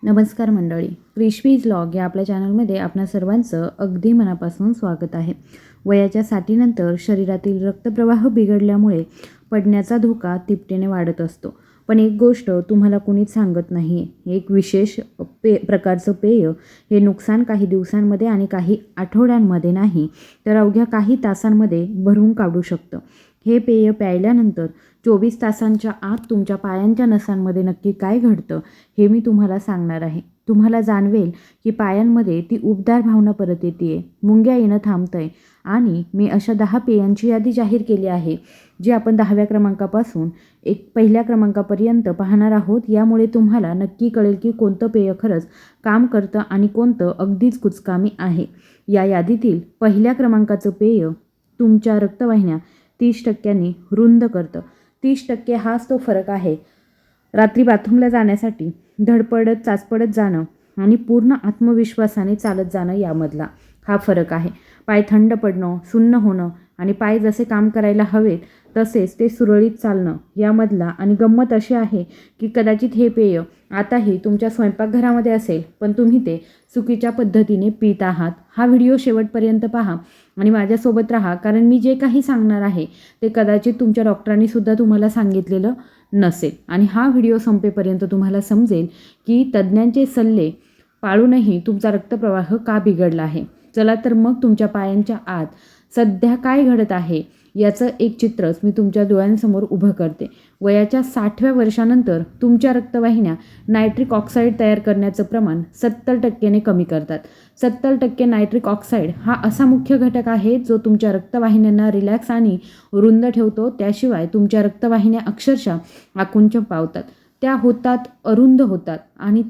नमस्कार मंडळी, क्रिशवीज व्लॉग या आपल्या चॅनलमध्ये आपणा सर्वांचं अगदी मनापासून स्वागत आहे. वयाच्या 60नंतर शरीरातील रक्तप्रवाह बिघडल्यामुळे पडण्याचा धोका तिपटीने वाढत असतो. पण एक गोष्ट तुम्हाला कुणीच सांगत नाही आहे. एक विशेष प्रकारचं पेय हे नुकसान काही दिवसांमध्ये आणि काही आठवड्यांमध्ये नाही, तर अवघ्या काही तासांमध्ये भरून काढू शकतं. हे पेय प्यायल्यानंतर 24 तासांच्या आत तुमच्या पायांच्या नसांमध्ये नक्की काय घडतं हे मी तुम्हाला सांगणार आहे. तुम्हाला जाणवेल की पायांमध्ये ती उबदार भावना परत येते, मुंग्या येणं थांबतंय आणि मी अशा 10 पेयांची यादी जाहीर केली आहे, जी आपण 10व्या क्रमांकापासून पहिल्या क्रमांकापर्यंत पाहणार आहोत. यामुळे तुम्हाला नक्की कळेल की कोणतं पेय खरंच काम करतं आणि कोणतं अगदीच कुचकामी आहे. या यादीतील पहिल्या क्रमांकाचं पेय तुमच्या रक्तवाहिन्या 30% रुंद करतं. 30% हाच तो फरक आहे. रात्री बाथरूमला जाण्यासाठी धडपडत चाचपडत जाणं आणि पूर्ण आत्मविश्वासाने चालत जाणं यामधला हा फरक आहे. पाय थंड पडणं, सुन्न होणं आणि पाय जसे काम करायला हवेत तसेच ते सुरळीत चालणं यामधला. आणि गंमत अशी आहे की कदाचित हे पेय आताही तुमच्या स्वयंपाकघरामध्ये असेल, पण तुम्ही ते चुकीच्या पद्धतीने पीत आहात. हा व्हिडिओ शेवटपर्यंत पहा आणि माझ्यासोबत राहा, कारण मी जे काही सांगणार आहे ते कदाचित तुमच्या डॉक्टरांनी सुद्धा तुम्हाला सांगितलेलं नसेल. आणि हा व्हिडिओ संपेपर्यंत तुम्हाला समजेल की तज्ज्ञांचे सल्ले पाळूनही तुमचा रक्तप्रवाह का बिघडला आहे. चला तर मग तुमच्या पायांच्या आत सध्या काय घडत आहे याचं एक चित्रच मी तुमच्या डोळ्यांसमोर उभं करते. वयाच्या 60व्या वर्षानंतर तुमच्या रक्तवाहिन्या नायट्रिक ऑक्साईड तयार करण्याचं प्रमाण 70%ने कमी करतात. 70% नायट्रिक ऑक्साईड हा असा मुख्य घटक आहे जो तुमच्या रक्तवाहिन्यांना रिलॅक्स आणि रुंद ठेवतो. त्याशिवाय तुमच्या रक्तवाहिन्या अक्षरशः आकुंचन पावतात, त्या होतात अरुंद होतात आणि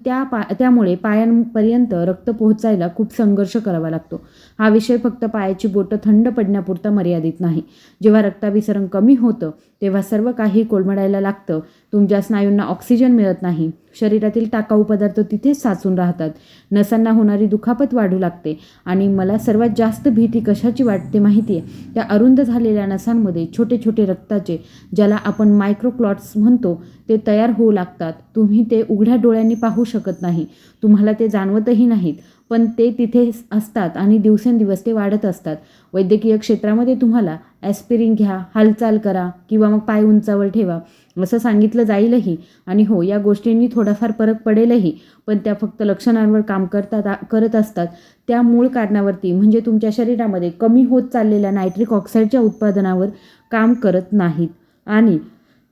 त्यामुळे पायांपर्यंत रक्त पोहोचायला खूप संघर्ष करावा लागतो. हा विषय फक्त पायाची बोटं थंड पडण्यापुरता मर्यादित नाही. जेव्हा रक्ताभिसरण कमी होतं तेव्हा सर्व काही कोलमडायला लागतं. तुमच्या स्नायूंना ऑक्सिजन मिळत नाही, शरीरातील टाकाऊ पदार्थ तिथेच साचून राहतात, नसांना होणारी दुखापत वाढू लागते आणि मला सर्वात जास्त भीती कशाची वाटते माहिती आहे? त्या अरुंद झालेल्या नसांमध्ये छोटे छोटे रक्ताचे, ज्याला आपण मायक्रोक्लॉट्स म्हणतो, ते तयार होऊ लागतात. तुम्ही ते उघड्या डोळ्यांनी पाहू शकत नाही, तुम्हाला ते जाणवतही नाहीत, पण ते तिथे असतात आणि दिवसेंदिवस ते वाढत असतात. वैद्यकीय क्षेत्रामध्ये तुम्हाला ॲस्पिरिन घ्या, हालचाल करा किंवा मग पाय उंचावर ठेवा असं सांगितलं जाईलही. आणि हो, या गोष्टींनी थोडाफार फरक पडेलही, पण त्या फक्त लक्षणांवर काम करत असतात. त्या मूळ कारणावरती म्हणजे तुमच्या शरीरामध्ये कमी होत चाललेल्या नायट्रिक ऑक्साईडच्या उत्पादनावर काम करत नाहीत. आणि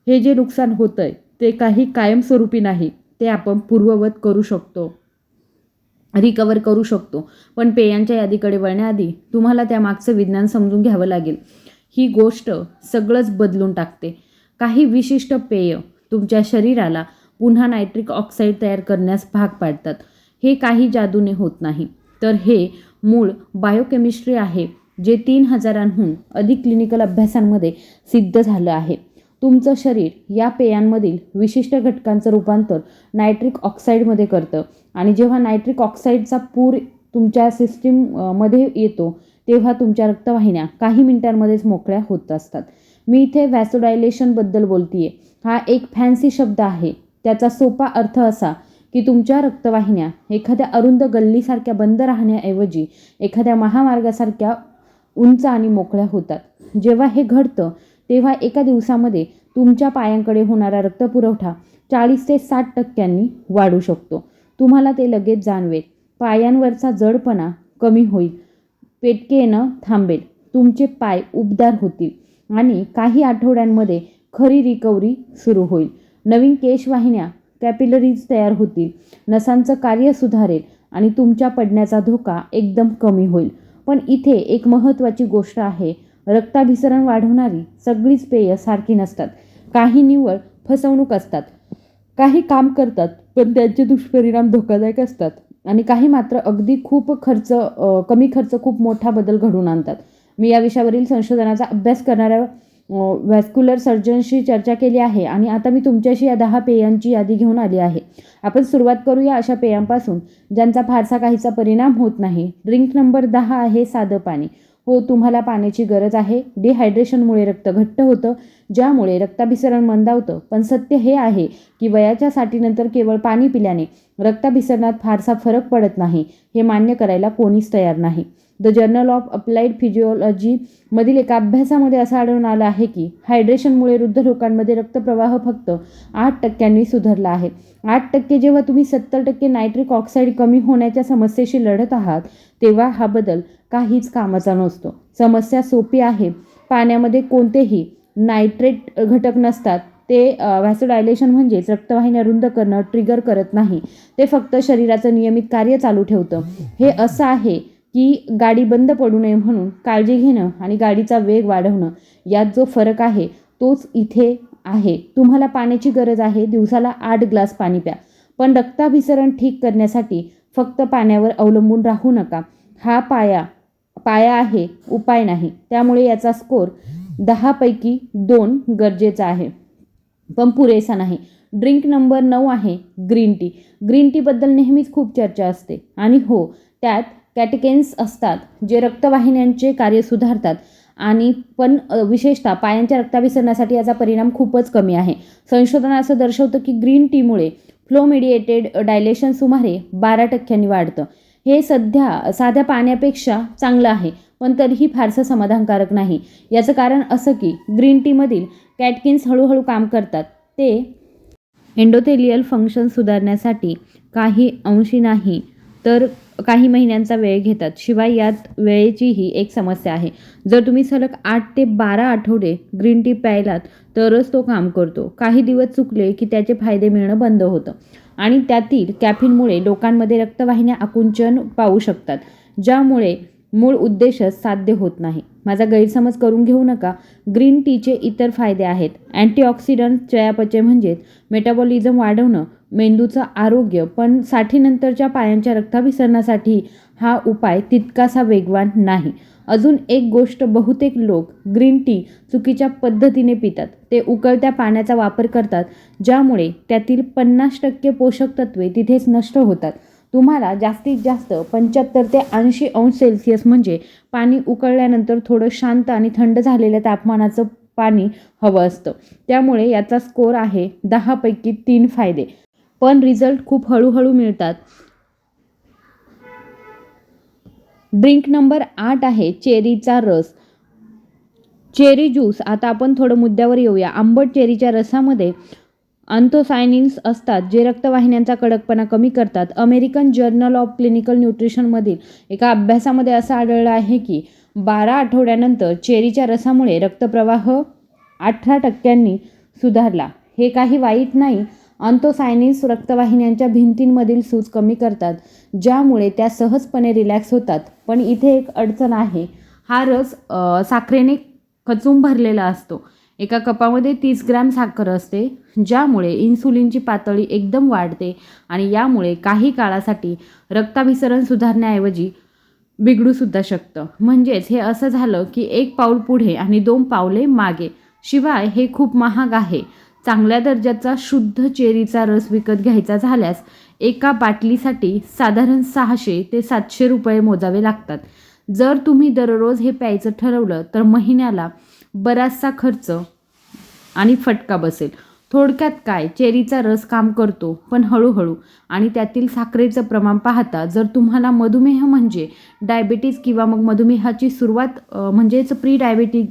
हे जे नुकसान होतं आहे ते काही कायमस्वरूपी नाही, ते आपण पूर्ववत करू शकतो, रिकवर करू शकतो. पण पेयांच्या यादीकडे वळण्याआधी तुम्हाला त्यामागचं विज्ञान समजून घ्यावं लागेल. ही गोष्ट सगळंच बदलून टाकते. काही विशिष्ट पेय तुमच्या शरीराला पुन्हा नायट्रिक ऑक्साईड तयार करण्यास भाग पाडतात. हे काही जादूने होत नाही, तर हे मूळ बायोकेमिस्ट्री आहे, जे 3000हून अधिक क्लिनिकल अभ्यासांमध्ये सिद्ध झालं आहे. तुमचं शरीर या पेयांमधील विशिष्ट घटकांचं रूपांतर नायट्रिक ऑक्साईडमध्ये करतं आणि जेव्हा नायट्रिक ऑक्साईडचा पूर तुमच्या सिस्टीममध्ये येतो तेव्हा तुमच्या रक्तवाहिन्या काही मिनिटांमध्येच मोकळ्या होत असतात. मी इथे व्हॅसोडायलेशनबद्दल बोलतीये. हा एक फॅन्सी शब्द आहे. त्याचा सोपा अर्थ असा की तुमच्या रक्तवाहिन्या एखाद्या अरुंद गल्लीसारख्या बंद राहण्याऐवजी एखाद्या महामार्गासारख्या उंच आणि मोकळ्या होतात. जेव्हा हे घडतं तेव्हा एका दिवसामध्ये तुमच्या पायांकडे होणारा रक्तपुरवठा 40 ते 60% वाढू शकतो. तुम्हाला ते लगेच जाणवेल. पायांवरचा जडपणा कमी होईल, पेटके येणं थांबेल, तुमचे पाय उबदार होतील आणि काही आठवड्यांमध्ये खरी रिकव्हरी सुरू होईल. नवीन केशवाहिन्या, कॅपिलरीज तयार होतील, नसांचं कार्य सुधारेल आणि तुमच्या पडण्याचा धोका एकदम कमी होईल. पण इथे एक महत्त्वाची गोष्ट आहे. रक्ताभिसरण वाढवणारी सगळीच पेय सारखी नसतात. काही निव्वळ फसवणूक असतात, काही काम करतात पण त्यांचे दुष्परिणाम धोकादायक असतात आणि काही मात्र अगदी कमी खर्च खूप मोठा बदल घडवून आणतात. मी या विषयावरील संशोधनाचा अभ्यास करणाऱ्या व्हॅस्क्युलर सर्जनशी चर्चा केली आहे आणि आता मी तुमच्याशी या 10 पेयांची यादी घेऊन आली आहे. आपण सुरुवात करूया अशा पेयांपासून ज्यांचा फारसा काहीचा परिणाम होत नाही. ड्रिंक नंबर 10 आहे साधं पाणी. हो, तुम्हाला पाण्याची गरज आहे. डिहायड्रेशनमुळे रक्त घट्ट होतं, ज्यामुळे रक्ताभिसरण मंदावतं. पण सत्य हे आहे की वयाच्या साठीनंतर केवळ पाणी पिल्याने रक्ताभिसरणात फारसा फरक पडत नाही. हे मान्य करायला कोणीच तयार नाही. The journal of applied physiology मधील एका अभ्यासामध्ये असं आढळून आलं आहे की हायड्रेशनमुळे वृद्ध लोकांमध्ये रक्तप्रवाह फक्त 8% सुधारला आहे. 8%. जेव्हा तुम्ही 70% नायट्रिक ऑक्साईड कमी होण्याच्या समस्येशी लढत आहात तेव्हा हा बदल काहीच कामाचा नसतो. समस्या सोपी आहे. पाण्यामध्ये कोणतेही नायट्रेट घटक नसतात. ते व्हॅसोडायलेशन म्हणजेच रक्तवाहिन्या रुंद करणं ट्रिगर करत नाही. ते फक्त शरीराचं नियमित कार्य चालू ठेवतं. हे असं आहे की गाडी बंद पडू नये म्हणून काळजी घेणं आणि गाडीचा वेग वाढवणं यात जो फरक आहे तोच इथे आहे. तुम्हाला पाण्याची गरज आहे. दिवसाला 8 ग्लास पाणी प्या. पण रक्ताभिसरण ठीक करण्यासाठी फक्त पाण्यावर अवलंबून राहू नका. हा पाया आहे, उपाय नाही. त्यामुळे याचा स्कोर 10 पैकी 2 गरजेचा आहे, पण पुरेसा नाही. ड्रिंक नंबर 9 आहे ग्रीन टी. ग्रीन टीबद्दल नेहमीच खूप चर्चा असते आणि हो, त्यात कॅटेकेन्स असतात जे रक्तवाहिन्यांचे कार्य सुधारतात आणि पण विशेषतः पायांच्या रक्ताभिसरणासाठी याचा परिणाम खूपच कमी आहे. संशोधन असं दर्शवतं की ग्रीन टीमुळे फ्लो मेडिएटेड डायलेशन सुमारे 12% वाढतं. हे साध्या पाण्यापेक्षा चांगलं आहे, पण तरीही फारसं समाधानकारक नाही. याचं कारण असं की ग्रीन टीमधील कॅटकिन्स हळूहळू काम करतात. ते एंडोथेलियल फंक्शन सुधारण्यासाठी काही अंशी नाही तर काही महिन्यांचा वेळ घेतात. शिवाय यात वेळेचीही एक समस्या आहे. जर तुम्ही सलग 8 ते 12 आठवडे ग्रीन टी प्यायलात तरच तो काम करतो. काही दिवस चुकले की त्याचे फायदे मिळणं बंद होतं आणि त्यातील कॅफीनमुळे लोकांमध्ये रक्तवाहिन्या आकुंचन पावू शकतात, ज्यामुळे मूळ उद्देशच साध्य होत नाही. माझा गैरसमज करून घेऊ नका. ग्रीन टीचे इतर फायदे आहेत. अँटीऑक्सिडंट, चयापचय म्हणजेच मेटाबॉलिझम वाढवणं, मेंदूचं आरोग्य. पण साठीनंतरच्या पायांच्या रक्ताभिसरणासाठी हा उपाय तितकासा वेगवान नाही. अजून एक गोष्ट, बहुतेक लोक ग्रीन टी चुकीच्या पद्धतीने पितात. ते उकळत्या पाण्याचा वापर करतात, ज्यामुळे त्यातील 50% पोषक तत्वे तिथेच नष्ट होतात. तुम्हाला जास्तीत जास्त 75 ते 80 अंश सेल्सिअस म्हणजे पाणी उकळल्यानंतर थोडं शांत आणि थंड झालेल्या तापमानाचं पाणी हवं असतं. त्यामुळे याचा स्कोर आहे 10 पैकी 3 फायदे, पण रिझल्ट खूप हळूहळू मिळतात. ड्रिंक नंबर 8 आहे चेरीचा रस. Cherry juice. आता आपण थोडं मुद्द्यावर येऊया. आंबट चेरीच्या रसामध्ये अँथोसायनिन्स असतात जे रक्तवाहिन्यांचा कडकपणा कमी करतात. अमेरिकन जर्नल ऑफ क्लिनिकल न्यूट्रिशनमधील एका अभ्यासामध्ये असं आढळलं आहे की 12 आठवड्यानंतर चेरीच्या रसामुळे रक्तप्रवाह 18% सुधारला. हे काही वाईट नाही. अँथोसायनिन्स रक्तवाहिन्यांच्या भिंतींमधील सूज कमी करतात, ज्यामुळे त्या सहजपणे रिलॅक्स होतात. पण इथे एक अडचण आहे. हा रस साखरेने खचून भरलेला असतो. एका कपामध्ये 30 ग्रॅम साखर असते, ज्यामुळे इन्सुलिनची पातळी एकदम वाढते आणि यामुळे काही काळासाठी रक्ताभिसरण सुधारण्याऐवजी बिघडूसुद्धा शकतं. म्हणजेच हे असं झालं की 1 पाऊल पुढे आणि 2 पावले मागे. शिवाय हे खूप महाग आहे. चांगल्या दर्जाचा शुद्ध चेरीचा रस विकत घ्यायचा झाल्यास एका बाटलीसाठी साधारण 600 ते 700 रुपये मोजावे लागतात. जर तुम्ही दररोज हे प्यायचं ठरवलं तर महिन्याला बराचसा खर्च आणि फटका बसेल. थोडक्यात काय, चेरीचा रस काम करतो, पण हळूहळू. आणि त्यातील साखरेचं प्रमाण पाहता जर तुम्हाला मधुमेह म्हणजे डायबिटीज किंवा मग मधुमेहाची सुरुवात म्हणजेच प्री डायबिटीज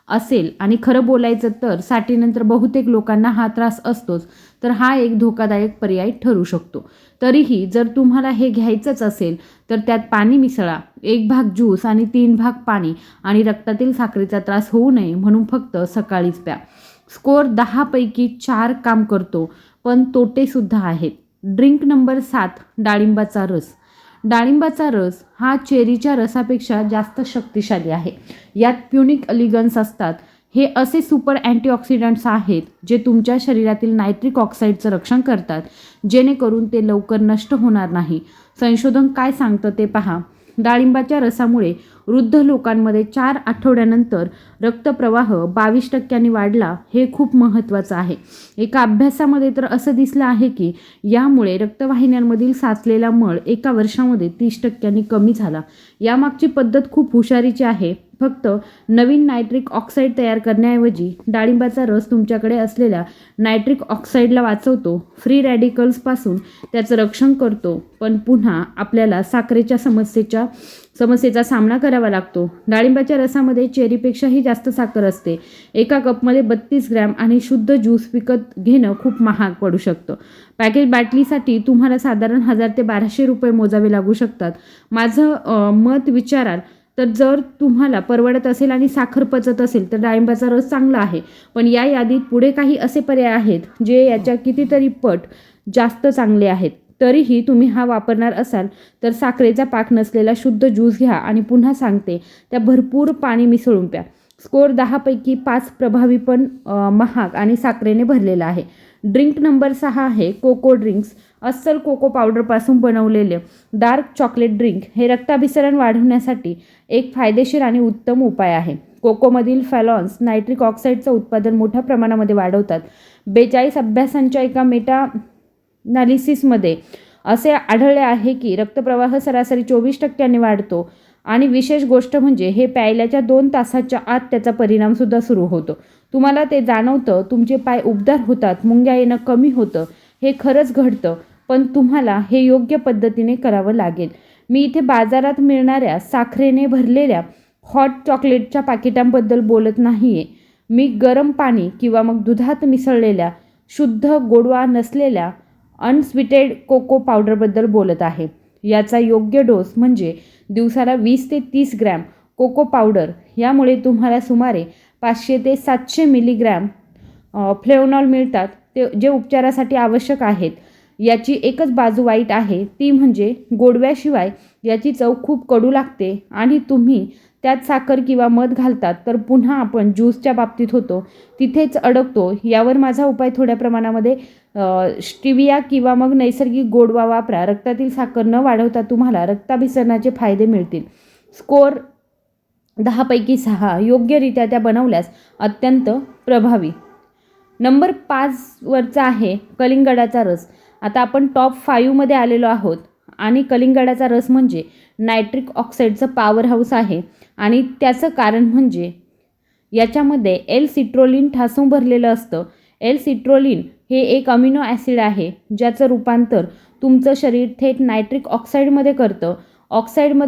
असेल आणि खरं बोलायचं तर साठीनंतर बहुतेक लोकांना हा त्रास असतोच, तर हा एक धोकादायक पर्याय ठरू शकतो. तरीही जर तुम्हाला हे घ्यायचंच असेल तर त्यात पाणी मिसळा. 1 भाग ज्यूस आणि 3 भाग पाणी. आणि रक्तातील साखरेचा त्रास होऊ नये म्हणून फक्त सकाळीच प्या. स्कोर 10 पैकी 4 काम करतो, पण तोटेसुद्धा आहेत. ड्रिंक नंबर 7 डाळिंबाचा रस. डाळिंबाचा रस हा चेरीच्या रसापेक्षा जास्त शक्तिशाली आहे. यात प्युनिक अलिगन्स असतात. हे असे सुपर अँटीऑक्सिडंट्स आहेत जे तुमच्या शरीरातील नायट्रिक ऑक्साईडचं रक्षण करतात, जेणेकरून ते लवकर नष्ट होणार नाही. संशोधन काय सांगतं ते पहा. डाळिंबाच्या रसामुळे वृद्ध लोकांमध्ये 4 आठवड्यानंतर रक्तप्रवाह 22% वाढला. हे खूप महत्त्वाचं आहे. एका अभ्यासामध्ये तर असं दिसलं आहे की यामुळे रक्तवाहिन्यांमधील साचलेला मळ एका वर्षामध्ये 30% कमी झाला. यामागची पद्धत खूप हुशारीची आहे. फक्त नवीन नायट्रिक ऑक्साईड तयार करण्याऐवजी डाळिंबाचा रस तुमच्याकडे असलेल्या नायट्रिक ऑक्साईडला वाचवतो, फ्री रॅडिकल्सपासून त्याचं रक्षण करतो, पण पुन्हा आपल्याला साखरेच्या समस्येचा सामना करावा लागतो. डाळिंबाच्या रसामध्ये चेरीपेक्षाही जास्त साखर असते. एका कपमध्ये 32 ग्रॅम आणि शुद्ध ज्यूस विकत घेणं खूप महाग पडू शकतं. पॅकेज बाटलीसाठी तुम्हाला साधारण 1000 ते 1200 रुपये मोजावे लागू शकतात. माझं मत विचाराल तर जर तुम्हाला परवडत असेल आणि साखर पचत असेल तर डाळिंबाचा रस चांगला आहे. पण या यादीत पुढे काही असे पर्याय आहेत जे याच्या कितीतरी पट जास्त चांगले आहेत. तरीही तुम्ही हा वापरणार असाल तर साखरेचा पाक नसलेला शुद्ध ज्यूस घ्या आणि पुन्हा सांगते त्या भरपूर पाणी मिसळून प्या. स्कोअर 10 पैकी 5 प्रभावी पण महाग आणि साखरेने भरलेला आहे. ड्रिंक नंबर 6 आहे कोको ड्रिंक्स. अस्सल कोको पावडरपासून बनवलेले डार्क चॉकलेट ड्रिंक हे रक्ताभिसरण वाढवण्यासाठी एक फायदेशीर आणि उत्तम उपाय आहे. कोकोमधील फॅलॉन्स नायट्रिक ऑक्साईडचं उत्पादन मोठ्या प्रमाणामध्ये वाढवतात. 42 अभ्यासांच्या एका मेटानालिसिसमध्ये असे आढळले आहे की रक्तप्रवाह सरासरी 24% वाढतो आणि विशेष गोष्ट म्हणजे हे प्यायल्याच्या 2 तासाच्या आत त्याचा परिणामसुद्धा सुरू होतो. तुम्हाला ते जाणवतं, तुमचे पाय उबदार होतात, मुंग्या येणं कमी होतं. हे खरंच घडतं, पण तुम्हाला हे योग्य पद्धतीने करावं लागेल. मी इथे बाजारात मिळणाऱ्या साखरेने भरलेल्या हॉट चॉकलेटच्या पाकिटांबद्दल बोलत नाही आहे. मी गरम पाणी किंवा मग दुधात मिसळलेल्या शुद्ध गोडवा नसलेल्या अनस्वीटेड कोको पावडरबद्दल बोलत आहे. याचा योग्य डोस म्हणजे दिवसाला 20 ते 30 ग्रॅम कोको पावडर. यामुळे तुम्हाला सुमारे 500 ते 700 मिलीग्रॅम फ्लेवनॉल मिळतात, जे उपचारासाठी आवश्यक आहेत. याची एकच बाजू वाईट आहे, ती म्हणजे गोडव्याशिवाय याची चव खूप कडू लागते आणि तुम्ही त्यात साखर किंवा मध घालतात तर पुन्हा आपण ज्यूसच्या बाबतीत होतो तिथेच अडकतो. यावर माझा उपाय थोड्या प्रमाणामध्ये स्टिविया किंवा मग नैसर्गिक गोडवा वापरा. रक्तातील साखर न वाढवता तुम्हाला रक्ताभिसरणाचे फायदे मिळतील. स्कोअर 10 पैकी 6. योग्यरित्या त्या बनवल्यास अत्यंत प्रभावी. नंबर 5 वरचा आहे कलिंगडाचा रस. आता आपण टॉप 5 मध्ये आलेलो आहोत आणि कलिंगडाचा रस म्हणजे नायट्रिक ऑक्साईडचं पॉवर हाऊस आहे आणि त्याचं कारण म्हणजे याच्यामध्ये एल सिट्रोलिन ठासून भरलेलं असतं. एल सिट्रोलिन हे एक अमिनो ॲसिड आहे ज्याचं रूपांतर तुमचं शरीर थेट नायट्रिक ऑक्साईडमध्ये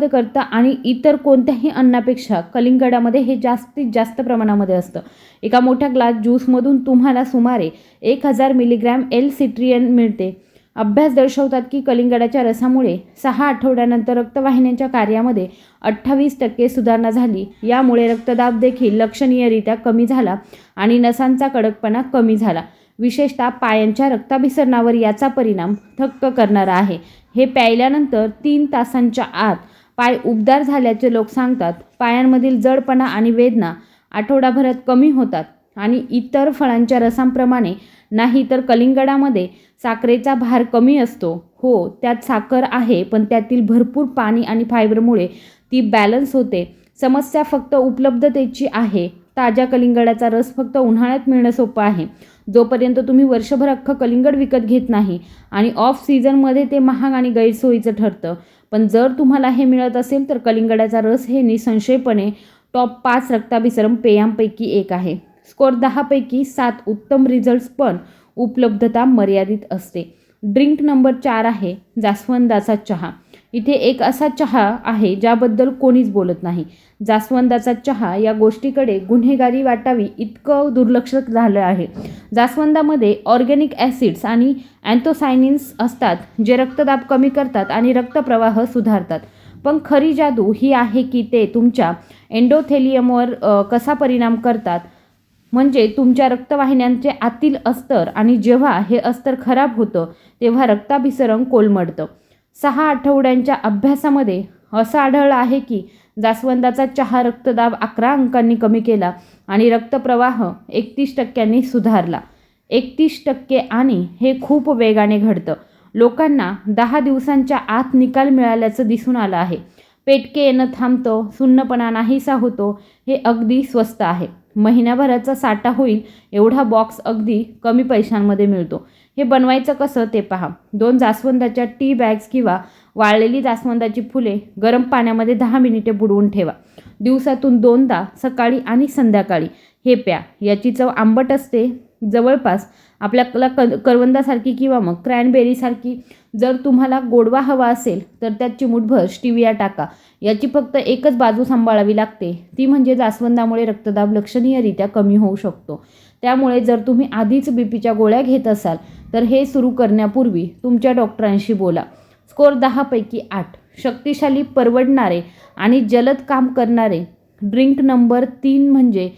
करतं आणि इतर कोणत्याही अन्नापेक्षा कलिंगडामध्ये हे जास्तीत जास्त प्रमाणामध्ये असतं. एका मोठ्या ग्लास ज्यूसमधून तुम्हाला सुमारे 1000 मिलीग्रॅम एल सिट्रियन मिळते. अभ्यास दर्शवतात की कलिंगडाच्या रसामुळे 6 आठवड्यानंतर रक्तवाहिन्यांच्या कार्यामध्ये 28% सुधारणा झाली. यामुळे रक्तदाब देखील लक्षणीयरित्या कमी झाला आणि नसांचा कडकपणा कमी झाला. विशेषतः पायांच्या रक्ताभिसरणावर याचा परिणाम थक्क करणारा आहे. हे प्यायल्यानंतर 3 तासांच्या आत पाय उबदार झाल्याचे लोक सांगतात. पायांमधील जडपणा आणि वेदना आठवडाभरात कमी होतात आणि इतर फळांच्या रसांप्रमाणे नाही तर कलिंगडामध्ये साखरेचा भार कमी असतो. हो, त्यात साखर आहे, पण त्यातील भरपूर पाणी आणि फायबरमुळे ती बॅलन्स होते. समस्या फक्त उपलब्धतेची आहे. ताज्या कलिंगडाचा रस फक्त उन्हाळ्यात मिळणं सोपं आहे. जोपर्यंत तुम्ही वर्षभर अख्खं कलिंगड विकत घेत नाही आणि ऑफ सीझनमध्ये ते महाग आणि गैरसोयीचं ठरतं. पण जर तुम्हाला हे मिळत असेल तर कलिंगडाचा रस हे निसंशयपणे टॉप 5 रक्ताभिसरण पेयांपैकी एक आहे. स्कोअर 10 पैकी 7. उत्तम रिझल्ट्स पण उपलब्धता मर्यादित असते. ड्रिंक नंबर 4 आहे जास्वंदाचा चहा. इथे एक असा चहा आहे ज्याबद्दल कोणीच बोलत नाही. जास्वंदाचा चहा या गोष्टीकडे गुन्हेगारी वाटावी इतकं दुर्लक्ष झालं आहे. जास्वंदामध्ये ऑर्गॅनिक ॲसिड्स आणि अँथोसायनिन्स असतात जे रक्तदाब कमी करतात आणि रक्तप्रवाह सुधारतात. पण खरी जादू ही आहे की ते तुमच्या एंडोथेलियमवर कसा परिणाम करतात, म्हणजे तुमच्या रक्तवाहिन्यांचे आतील अस्तर, आणि जेव्हा हे अस्तर खराब होतं तेव्हा रक्ताभिसरण कोलमडतं. 6 आठवड्यांच्या अभ्यासामध्ये असं आढळलं आहे की जास्वंदाचा चहा रक्तदाब 11 अंकांनी कमी केला आणि रक्तप्रवाह 31% सुधारला. 31%, आणि हे खूप वेगाने घडतं. लोकांना 10 दिवसांच्या आत निकाल मिळाल्याचं दिसून आलं आहे. पेटके येणं थांबतं, सुन्नपणा नाहीसा होतो. हे अगदी स्वस्त आहे. महिन्याभराचा साठा होईल एवढा बॉक्स अगदी कमी पैशांमध्ये मिळतो. हे बनवायचं कसं ते पहा. 2 जास्वंदाच्या टी बॅग्स किंवा वाळलेली जास्वंदाची फुले गरम पाण्यामध्ये 10 मिनिटे बुडवून ठेवा. दिवसातून 2दा सकाळी आणि संध्याकाळी हे प्या. याची चव आंबट असते, जवळपास आपल्याला करवंदासारखी किंवा मग क्रॅनबेरीसारखी. जर तुम्हाला गोडवा हवा असेल तर त्यात चिमूटभर स्टिविया टाका. याची फक्त एकच बाजू सांभाळावी लागते, ती म्हणजे जास्वंदामुळे रक्तदाब लक्षणीयरित्या कमी होऊ शकतो. त्यामुळे जर तुम्ही आधीच बीपीच्या गोळ्या घेत असाल तर हे सुरू करण्यापूर्वी तुमच्या डॉक्टरांशी बोला. स्कोअर 10 पैकी 8. शक्तिशाली, परवडणारे आणि जलद काम करणारे ड्रिंक नंबर 3 म्हणजे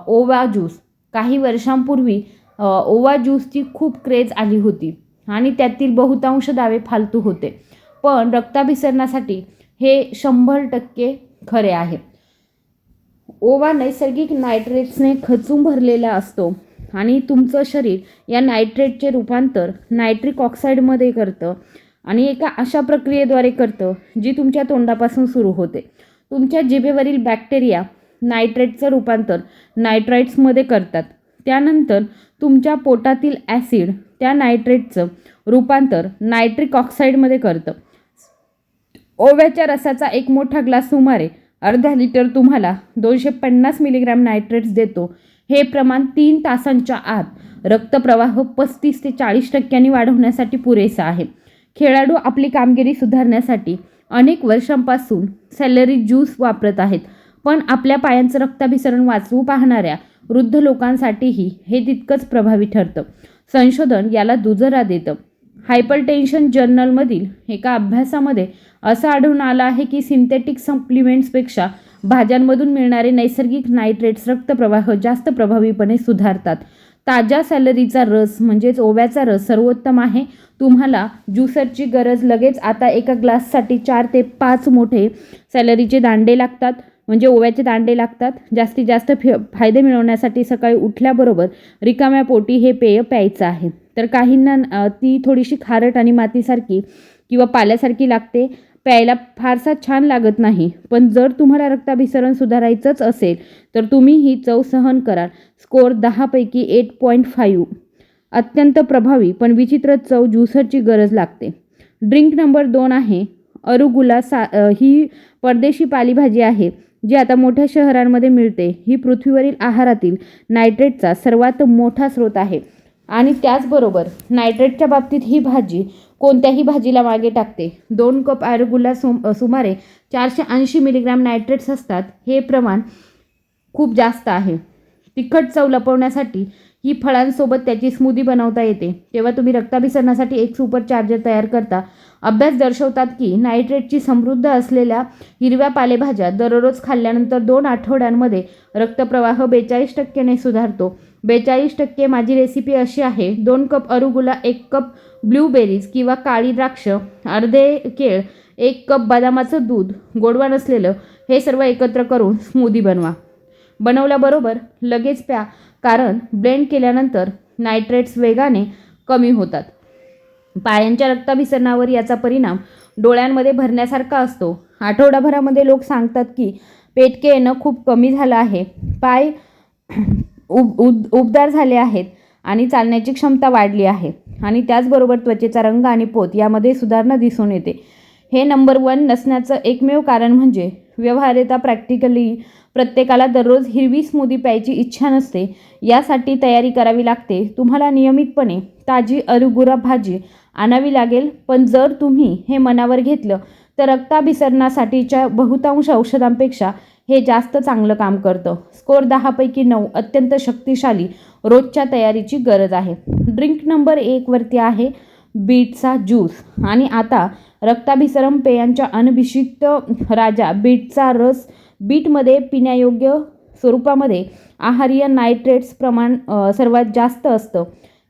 ओवा ज्यूस. काही वर्षांपूर्वी ओवा ज्यूसची खूप क्रेज आली होती आणि त्यातील बहुतांश दावे फालतू होते, पण रक्ताभिसरणासाठी हे 100% खरे आहे. ओवा नैसर्गिक नायट्रेट्सने खचून भरलेला असतो आणि तुमचं शरीर या नायट्रेटचे रूपांतर नायट्रिक ऑक्साईडमध्ये करतं आणि एका अशा प्रक्रियेद्वारे करतं जी तुमच्या तोंडापासून सुरू होते. तुमच्या जिभेवरील बॅक्टेरिया नायट्रेटचं रूपांतर नायट्राइट्समध्ये करतात. त्यानंतर तुमच्या पोटातील ॲसिड त्या नायट्रेटचं रूपांतर नायट्रिक ऑक्साईडमध्ये करतं. ओव्याच्या रसाचा एक मोठा ग्लास सुमारे अर्धा लिटर तुम्हाला 250 मिलीग्रॅम नायट्रेट्स देतो. हे प्रमाण 3 तासांच्या आत रक्तप्रवाह 35 ते 40% वाढवण्यासाठी पुरेसा आहे. खेळाडू आपली कामगिरी सुधारण्यासाठी अनेक वर्षांपासून सॅलरी ज्यूस वापरत आहेत, पण आपल्या पायांचं रक्ताभिसरण वाचवू पाहणाऱ्या वृद्ध लोकांसाठीही हे तितकंच प्रभावी ठरतं. संशोधन याला दुजोरा देतं. हायपरटेन्शन जर्नलमधील एका अभ्यासामध्ये असं आढळून आलं आहे की सिंथेटिक सप्लिमेंट्सपेक्षा भाज्यांमधून मिळणारे नैसर्गिक नायट्रेट्स रक्तप्रवाह जास्त प्रभावीपणे सुधारतात. ताज्या सॅलरीचा रस म्हणजेच ओव्याचा रस सर्वोत्तम आहे. तुम्हाला ज्युसरची गरज लगेच आता एका ग्लाससाठी 4 ते 5 मोठे सॅलरीचे दांडे लागतात, म्हणजे ओव्याचे दांडे लागतात. जास्तीत जास्त फायदे मिळवण्यासाठी सकाळी उठल्याबरोबर रिकाम्या पोटी हे पेय प्यायचं आहे. तर काहींना ती थोडीशी खारट आणि मातीसारखी किंवा पाल्यासारखी लागते, प्यायला फारसा छान लागत नाही. पण जर तुम्हाला रक्ताभिसरण सुधारायचंच असेल तर तुम्ही ही चव सहन कराल. स्कोअर 10 पैकी 8.5. अत्यंत प्रभावी पण विचित्र चव ज्युसरची गरज लागते. ड्रिंक नंबर 2 आहे अरुगुला. ही परदेशी पालेभाजी आहे जी आता मोठ्या शहरांमध्ये मिळते. ही पृथ्वीवरील आहारातील नायट्रेटचा सर्वात मोठा स्रोत आहे आणि त्याचबरोबर नायट्रेटच्या बाबतीत ही भाजी कोणत्याही भाजीला मागे टाकते. 2 कप अरुगुला सुमारे 480 मिलीग्रॅम नायट्रेट्स असतात. हे प्रमाण खूप जास्त आहे. तिखट चव लपवण्यासाठी ही फळांसोबत त्याची स्मूदी बनवता येते. तेव्हा तुम्ही रक्ताभिसरणासाठी एक सुपर चार्जर तयार करता. अभ्यास दर्शवतात की नायट्रेटची समृद्ध असलेल्या हिरव्या पालेभाज्या दररोज खाल्ल्यानंतर 2 आठवड्यांमध्ये रक्तप्रवाह 42% सुधारतो. 42%. माझी रेसिपी अशी आहे: 2 कप अरुगुला, 1 कप ब्लूबेरीज किंवा काळी द्राक्ष, अर्धे केळ, 1 कप बदामाचं दूध, गोडवा नसलेलं, हे सर्व एकत्र करून स्मूदी बनवा. बनवल्याबरोबर लगेच प्या, कारण ब्लेंड केल्यानंतर नायट्रेट्स वेगाने कमी होतात. पायांच्या रक्ताभिसरणावर याचा परिणाम डोळ्यांमध्ये भरण्यासारखा असतो. आठवडाभरामध्ये लोक सांगतात की पेटके येणं खूप कमी झालं आहे, पाय उबदार झाले आहेत आणि चालण्याची क्षमता वाढली आहे आणि त्याचबरोबर त्वचेचा रंग आणि पोत यामध्ये सुधारणा दिसून येते. हे नंबर 1 नसण्याचं एकमेव कारण म्हणजे व्यवहार्यता. प्रॅक्टिकली प्रत्येकाला दररोज हिरवी स्मूदी प्यायची इच्छा नसते. यासाठी तयारी करावी लागते. तुम्हाला नियमितपणे ताजी अरुगुला भाजी आणावी लागेल. पण जर तुम्ही हे मनावर घेतलं तर रक्ताभिसरणासाठीच्या बहुतांश औषधांपेक्षा हे जास्त चांगलं काम करतं. स्कोअर 10 पैकी 9. अत्यंत शक्तिशाली, रोजच्या तयारीची गरज आहे. ड्रिंक नंबर 1 वरती आहे बीटचा ज्यूस. आणि आता रक्ताभिसरण पेयांच्या अनभिषिक्त राजा बीटचा रस. बीटमध्ये पिण्यायोग्य स्वरूपामध्ये आहारीय नायट्रेट्स प्रमाण सर्वात जास्त असतं.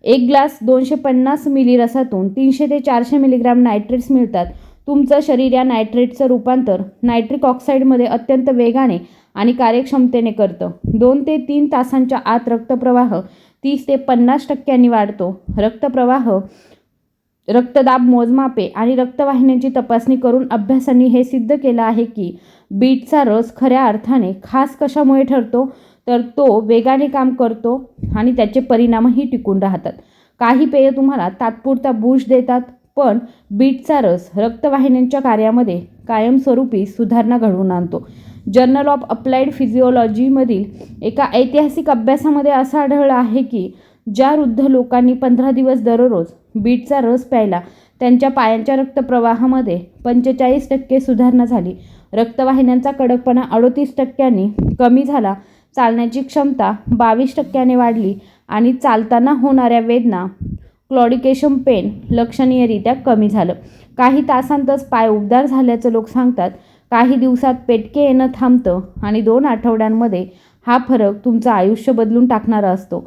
1 ग्लास 250 मिली रसातून 300 ते 400 मिलीग्रॅम नायट्रेट्स मिळतात. तुमचं शरीर या नायट्रेटचं रूपांतर नायट्रिक ऑक्साईडमध्ये अत्यंत वेगाने आणि कार्यक्षमतेने करतं. 2 ते 3 तासांच्या आत रक्तप्रवाह 30 ते 50% वाढतो. रक्तदाब मोजमापे आणि रक्तवाहिन्यांची तपासणी करून अभ्यासांनी हे सिद्ध केलं आहे की बीटचा रस खऱ्या अर्थाने खास कशामुळे ठरतो तर तो वेगाने काम करतो आणि त्याचे परिणामही टिकून राहतात. काही पेय तुम्हाला तात्पुरता बूस्ट देतात, पण बीटचा रस रक्तवाहिन्यांच्या कार्यामध्ये कायमस्वरूपी सुधारणा घडवून आणतो. जर्नल ऑफ अप्लाइड फिजिओलॉजीमधील एका ऐतिहासिक अभ्यासामध्ये असं आढळलं आहे की ज्या वृद्ध लोकांनी 15 दिवस दररोज बीटचा रस प्यायला त्यांच्या पायांच्या रक्तप्रवाहामध्ये 45% सुधारणा झाली. रक्तवाहिन्यांचा कडकपणा 38% कमी झाला, चालण्याची क्षमता 22% वाढली आणि चालताना होणाऱ्या वेदना क्लॉडिकेशन पेन लक्षणीयरित्या कमी झालं. काही तासांतच पाय उबदार झाल्याचं लोक सांगतात. काही दिवसात पेटके येणं थांबतं आणि 2 आठवड्यांमध्ये हा फरक तुमचं आयुष्य बदलून टाकणारा असतो.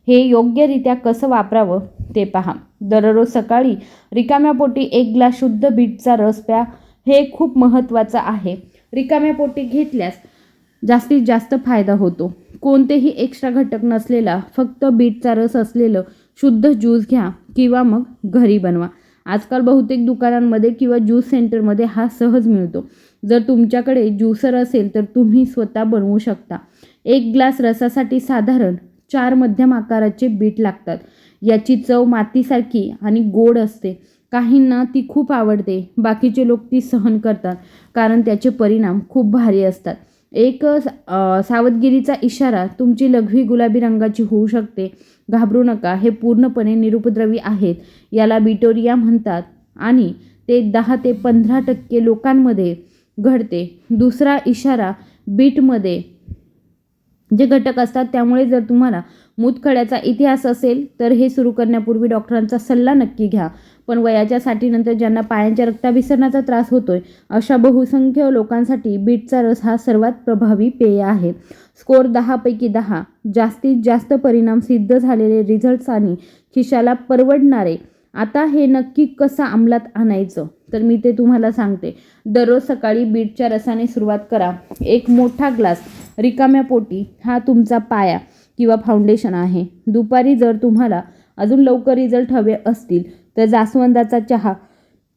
हे योग्यरित्या कसं वापरावं ते पहा. दररोज सकाळी रिकाम्या पोटी 1 ग्लास शुद्ध बीटचा रस प्या. हे खूप महत्त्वाचं आहे. रिकाम्या पोटी घेतल्यास जास्तीत जास्त फायदा होतो. कोणतेही एक्स्ट्रा घटक नसलेला फक्त बीटचा रस असलेलं शुद्ध ज्यूस घ्या किंवा मग घरी बनवा. आजकाल बहुतेक दुकानांमध्ये किंवा ज्यूस सेंटरमध्ये हा सहज मिळतो. जर तुमच्याकडे ज्यूसर असेल तर तुम्ही स्वतः बनवू शकता. 1 ग्लास रसासाठी साधारण 4 मध्यम आकाराचे बीट लागतात. याची चव मातीसारखी आणि गोड असते. काहींना ती खूप आवडते, बाकीचे लोक ती सहन करतात कारण त्याचे परिणाम खूप भारी असतात. एक सावधगिरीचा इशारा, तुमची लघवी गुलाबी रंगाची होऊ शकते. घाबरू नका, हे पूर्णपणे निरुपद्रवी आहेत. याला बिटोरिया म्हणतात आणि ते 10 ते 15% लोकांमध्ये घडते. दुसरा इशारा, बीटमध्ये जे घटक असतात त्यामुळे जर तुम्हाला मूतखड्याचा इतिहास असेल तर हे सुरू करण्यापूर्वी डॉक्टरांचा सल्ला नक्की घ्या. पण वयाच्या साठीनंतर ज्यांना पायांच्या रक्ताभिसरणाचा त्रास होतोय अशा बहुसंख्य लोकांसाठी बीटचा रस हा सर्वात प्रभावी पेय आहे. स्कोर 10 पैकी 10. जास्तीत जास्त परिणाम सिद्ध झालेले रिझल्ट्स आणि खिशाला परवडणारे. आता हे नक्की कसं अंमलात आणायचं तर मी ते तुम्हाला सांगते. दररोज सकाळी बीटच्या रसाने सुरुवात करा. 1 मोठा ग्लास रिकाम्या पोटी हा तुमचा पाया किंवा फाउंडेशन आहे. दुपारी जर तुम्हाला अजून लवकर रिझल्ट हवे असतील तर जास्वंदाचा चहा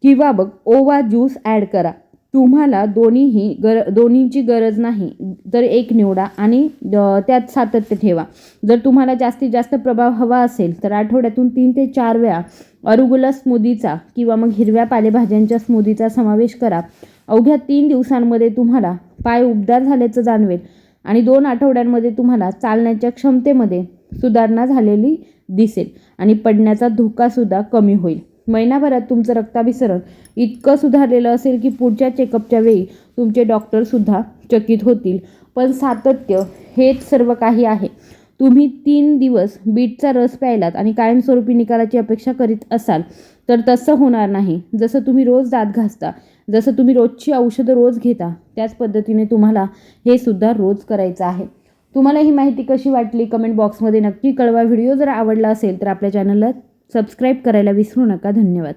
किंवा मग ओवा ज्यूस ॲड करा. तुम्हाला दोन्हीची गरज नाही तर एक निवडा आणि त्यात सातत्य ठेवा. जर तुम्हाला जास्तीत जास्त प्रभाव हवा असेल तर आठवड्यातून 3 ते 4 वेळा अरुगुला स्मूदीचा किंवा मग हिरव्या पालेभाज्यांच्या स्मूदीचा समावेश करा. अवघ्या 3 दिवसांमध्ये तुम्हाला पाय उबदार झाल्याचं जाणवेल आणि 2 आठवड्यांमध्ये तुम्हाला चालण्याच्या क्षमतेमध्ये सुधारणा झालेली दिसेल आणि पडण्याचा धोकासुद्धा कमी होईल. महिनाभरात तुमचं रक्ताभिसरण इतकं सुधारलेलं असेल की पुढच्या चेकअपच्या वेळी तुमचे डॉक्टरसुद्धा चकित होतील. पण सातत्य हेच सर्व काही आहे. तुम्ही 3 दिवस बीटचा रस प्यायलात आणि कायमस्वरूपी निकालाची अपेक्षा करीत असाल तर तसं होणार नाही. जसं तुम्ही रोज दात घासता, जसं तुम्ही रोजची औषधं रोज घेता, त्याच पद्धतीने तुम्हाला हे सुद्धा रोज करायचं आहे. तुम्हाला ही माहिती कशी वाटली कमेंट बॉक्समध्ये नक्की कळवा. व्हिडिओ जर आवडला असेल तर आपल्या चॅनलला सबस्क्राईब करायला विसरू नका. धन्यवाद.